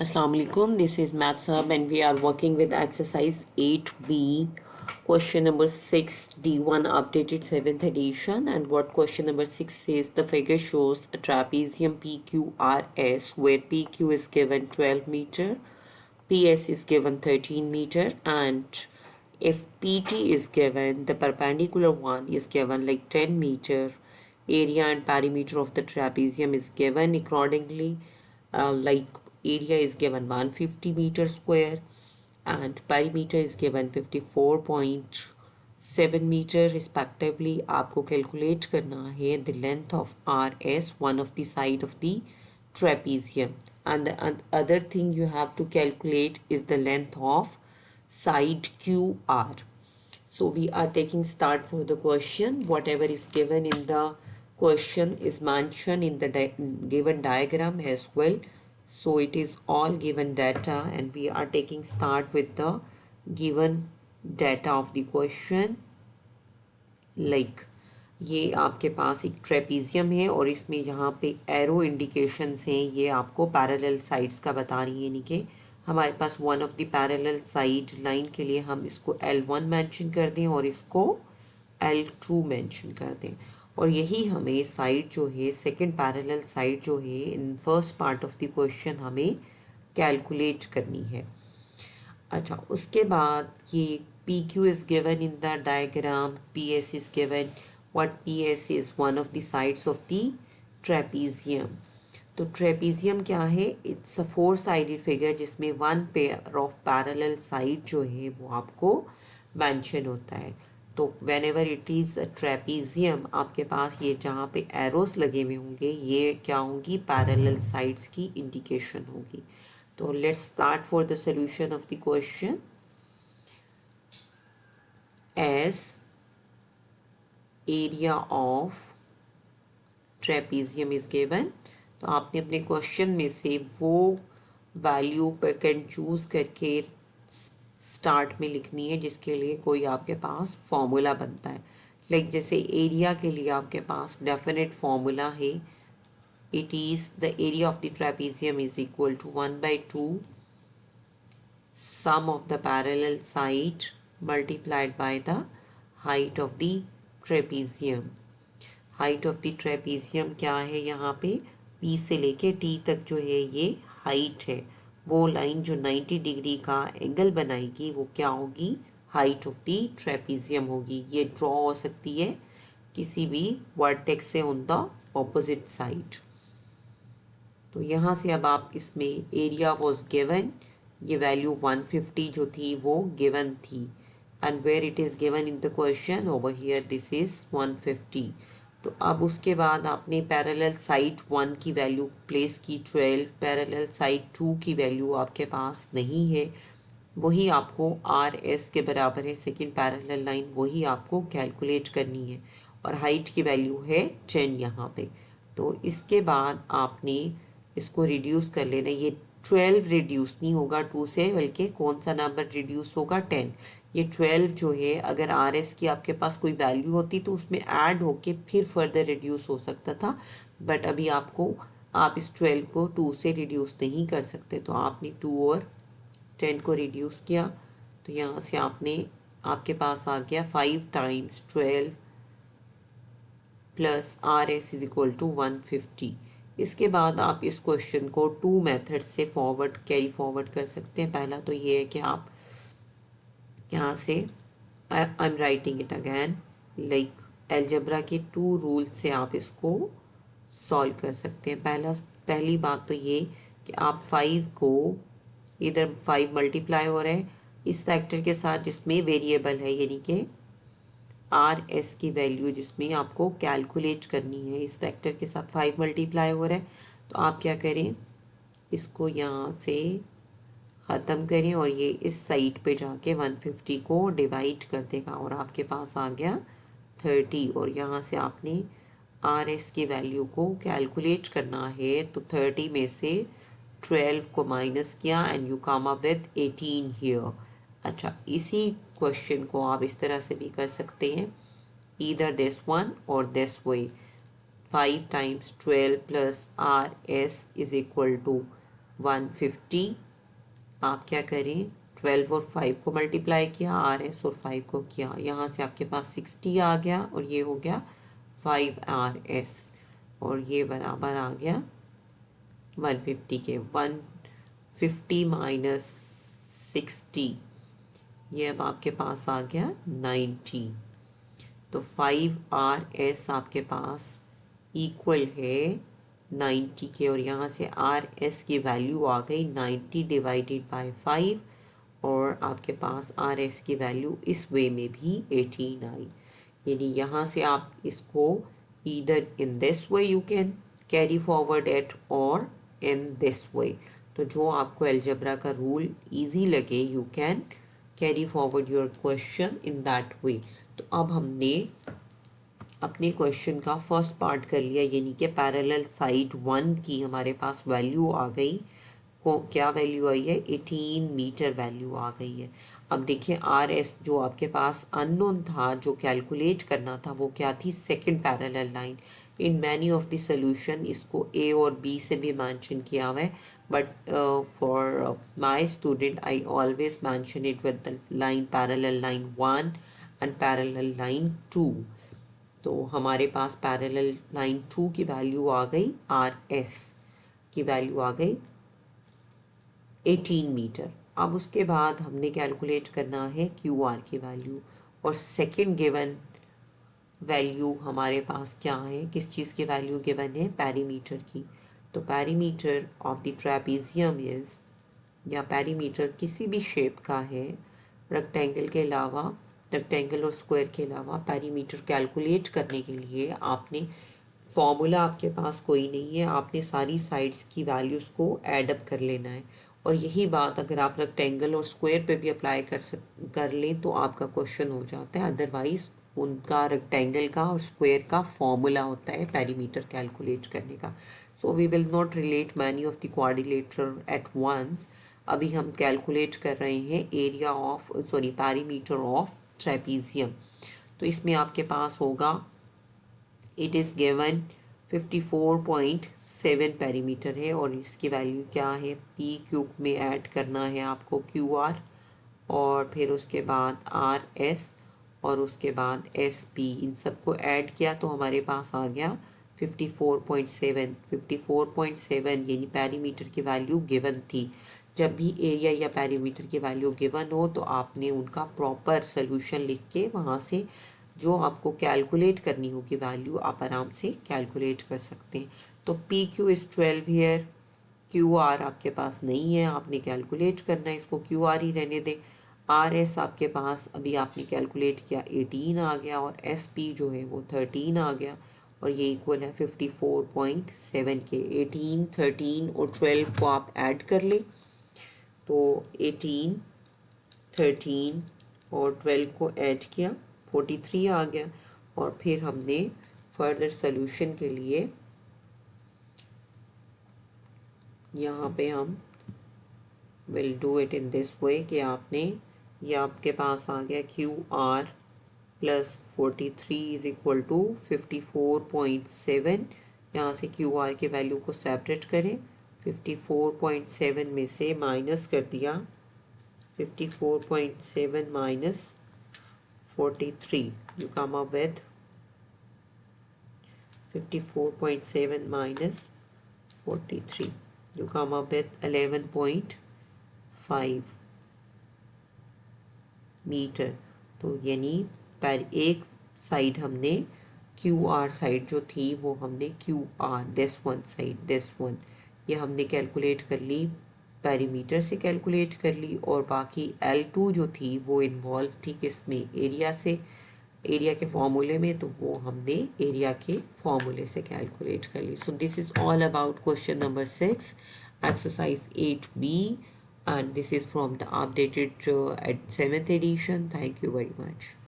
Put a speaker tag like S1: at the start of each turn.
S1: Assalamu alaikum. This is Maths Hub and we are working with exercise 8B, question number 6, D1 updated 7th edition. And what question number 6 says, the figure shows a trapezium PQRS where PQ is given 12 meter, PS is given 13 meter, and if PT is given, the perpendicular one is given like 10 meter. Area and perimeter of the trapezium is given accordingly. Like area is given 150 meter square and perimeter is given 54.7 meter respectively. आपको calculate करना है the length of RS, one of the side of the trapezium, and the other thing you have to calculate is the length of side QR. So we are taking start for the question. Whatever is given in the question is mentioned in the given diagram as well. So it is all given data and we are taking start with the given data of the question. Like ये आपके पास एक trapezium है और इसमें यहाँ पे arrow indications हैं, ये आपको पैरेलल साइड्स का बता रही है, यानी कि हमारे पास one of the parallel side line के लिए हम इसको L1 मेंशन कर दें और इसको L2 मेंशन कर दें, और यही हमें साइड जो है सेकंड पैरेलल साइड जो है in first part of the question हमें कैलकुलेट करनी है। अच्छा, उसके बाद ये PQ is given in the diagram, PS is given. What PS is one of the sides of the trapezium. तो ट्रेपीजियम क्या है? It's a four sided figure जिसमें one pair of parallel side जो है वो आपको मेंशन होता है। तो whenever it is a trapezium आपके पास ये जहाँ पे एरोस लगे हुए होंगे ये क्या होंगी? पैरेलल साइड्स की इंडिकेशन होगी। तो let's start for the solution of the question. As area of trapezium is given, तो आपने अपने क्वेश्चन में से वो वैल्यू पिक एंड चूज करके स्टार्ट में लिखनी है जिसके लिए कोई आपके पास फॉर्मूला बनता है। लाइक जैसे एरिया के लिए आपके पास डेफिनेट फॉर्मूला है, it is the area of the trapezium is equal to 1/2 sum of the parallel side multiplied by the height of the trapezium. Height of the trapezium क्या है? यहाँ पे P से लेके T तक जो है ये हाइट है। वो लाइन जो 90 डिग्री का एंगल बनाएगी वो क्या होगी? हाइट ऑफ द ट्रेपीजियम होगी। ये ड्रॉ हो सकती है किसी भी वर्टेक्स से ऑन द ऑपोजिट साइड। तो यहाँ से अब आप इसमें एरिया वॉज गिवन, ये वैल्यू 150 जो थी वो गिवन थी, and where it is given in the question over here this is 150। तो अब उसके बाद आपने पैरेलल साइड 1 की वैल्यू प्लेस की 12, पैरेलल साइड 2 की वैल्यू आपके पास नहीं है, वही आपको आर एस के बराबर है सेकेंड पैरेलल लाइन, वही आपको कैलकुलेट करनी है, और हाइट की वैल्यू है 10 यहाँ पे। तो इसके बाद आपने इसको रिड्यूस कर लेना। ये 12 रिड्यूस नहीं होगा 2 से, बल्कि कौन सा नंबर रिड्यूस होगा? 10। ये 12 जो है अगर आर एस की आपके पास कोई वैल्यू होती तो उसमें ऐड होके फिर फर्दर रिड्यूस हो सकता था, बट अभी आपको आप इस 12 को 2 से रिड्यूस नहीं कर सकते, तो आपने 2 और 10 को रिड्यूस किया, तो यहाँ से आपने आपके पास आ गया 5 times 12 plus R S is equal to 150। इसके बाद आप इस क्वेश्चन को 2 मेथड से कैरी फॉरवर्ड कर सकते हैं। पहला तो ये है कि आप यहाँ से I am writing it again, like algebra के 2 रूल से आप इसको सॉल्व कर सकते हैं। पहली बात तो ये कि आप 5 को इधर 5 मल्टीप्लाई हो रहा है इस फैक्टर के साथ जिसमें वेरिएबल है, यानी कि आर एस की वैल्यू जिसमें आपको कैलकुलेट करनी है, इस फैक्टर के साथ 5 मल्टीप्लाई हो रहा है, तो आप क्या करें, इसको यहाँ से ख़त्म करें और ये इस साइड पे जाके 150 को डिवाइड कर देगा और आपके पास आ गया 30, और यहाँ से आपने आर एस की वैल्यू को कैलकुलेट करना है, तो 30 में से 12 को माइनस किया and you come up with 18 here. अच्छा, इसी क्वेश्चन को आप इस तरह से भी कर सकते हैं, either this one or this way. 5 times 12 plus R S is equal to 150। आप क्या करें, 12 और 5 को मल्टीप्लाई किया, RS और 5 को किया, यहाँ से आपके पास 60 आ गया और ये हो गया 5RS और ये बराबर आ गया 150 के। 150 माइनस 60, ये अब आपके पास आ गया 90। तो 5RS आपके पास इक्वल है 90 के और यहाँ से RS की वैल्यू आ गई 90 डिवाइडेड बाय 5 और आपके पास RS की वैल्यू इस वे में भी 18 आई। यानी यहाँ से आप इसको either in this way you can carry forward it or in this way. तो जो आपको अलजेब्रा का रूल इजी लगे you can carry forward your question in that way. तो अब हमने अपने क्वेश्चन का फर्स्ट पार्ट कर लिया, यानी कि पैरेलल साइड 1 की हमारे पास वैल्यू आ गई। को क्या वैल्यू आई है, 18 मीटर वैल्यू आ गई है। अब देखिए RS जो आपके पास अननोन था, जो कैलकुलेट करना था, वो क्या थी, second parallel line. In many of the solution इसको A और B से भी मेंशन किया हुआ है, but for my student I always mention it with the line parallel line 1 and parallel line 2। तो हमारे पास पैरेलल लाइन 2 की वैल्यू आ गई, RS की वैल्यू आ गई 18 मीटर। अब उसके बाद हमने कैलकुलेट करना है QR की वैल्यू, और सेकंड गिवन वैल्यू हमारे पास क्या है, किस चीज़ की वैल्यू गिवन है, पेरीमीटर की। तो perimeter of the trapezium is, या पेरीमीटर किसी भी शेप का है, रेक्टेंगल के अलावा, रेक्टेंगल और स्क्वायर के अलावा पेरीमीटर कैलकुलेट करने के लिए आपने फॉर्मूला आपके पास कोई नहीं है, आपने सारी साइड्स की वैल्यूज़ को ऐड अप कर लेना है। और यही बात अगर आप रेक्टेंगल और स्क्वायर पे भी अप्लाई कर लें तो आपका क्वेश्चन हो जाता है। अदरवाइज उनका रेक्टेंगल का और स्क्वायर का फॉर्मूला होता है पेरीमीटर कैलकुलेट करने का। So we will not relate many of the quadrilateral at once. अभी हम कैलकुलेट कर रहे हैं area of, sorry, perimeter of trapezium. तो इसमें आपके पास होगा, इट इज़ गिवन 54.7 पेरीमीटर है और इसकी वैल्यू क्या है, पी क्यूब में ऐड करना है आपको QR, और फिर उसके बाद RS और उसके बाद SP, इन सबको ऐड किया तो हमारे पास आ गया 54.7। 54.7 यानी पेरीमीटर की वैल्यू गिवन थी। जब भी एरिया या पेरीमीटर की वैल्यू गिवन हो तो आपने उनका प्रॉपर सोल्यूशन लिख के वहाँ से जो आपको कैलकुलेट करनी होगी वैल्यू, आप आराम से कैलकुलेट कर सकते हैं। तो PQ इज़ 12 हेयर, QR आपके पास नहीं है, आपने कैलकुलेट करना है, इसको QR ही रहने दें। RS आपके पास अभी आपने कैलकुलेट किया 18 आ गया, और SP जो है वो 13 आ गया, और ये इक्वल है 54.7 के। 18, 13 और 12 को आप ऐड कर लें तो 18, 13 और 12 को ऐड किया 43 आ गया। और फिर हमने फर्दर सोल्यूशन के लिए यहाँ पे हम will do it in this way कि आपने, ये आपके पास आ गया QR plus 43 is equal to 54.7। यहाँ से QR की वैल्यू को सेपरेट करें, 54.7 में से माइनस कर दिया 54.7 minus 43, you come up with 54.7 minus 43, you come up with 11.5 metre. तो यानी पर एक साइड हमने QR साइड जो थी वो हमने QR this one side, this one, ये हमने कैलकुलेट कर ली, पेरीमीटर से कैलकुलेट कर ली, और बाकी L2 जो थी वो इन्वॉल्व थी किसमें, एरिया से, एरिया के फॉर्मूले में, तो वो हमने एरिया के फॉर्मूले से कैलकुलेट कर ली। So this is all about question number 6, exercise 8B, and this is from the updated at 7th edition. Thank you very much.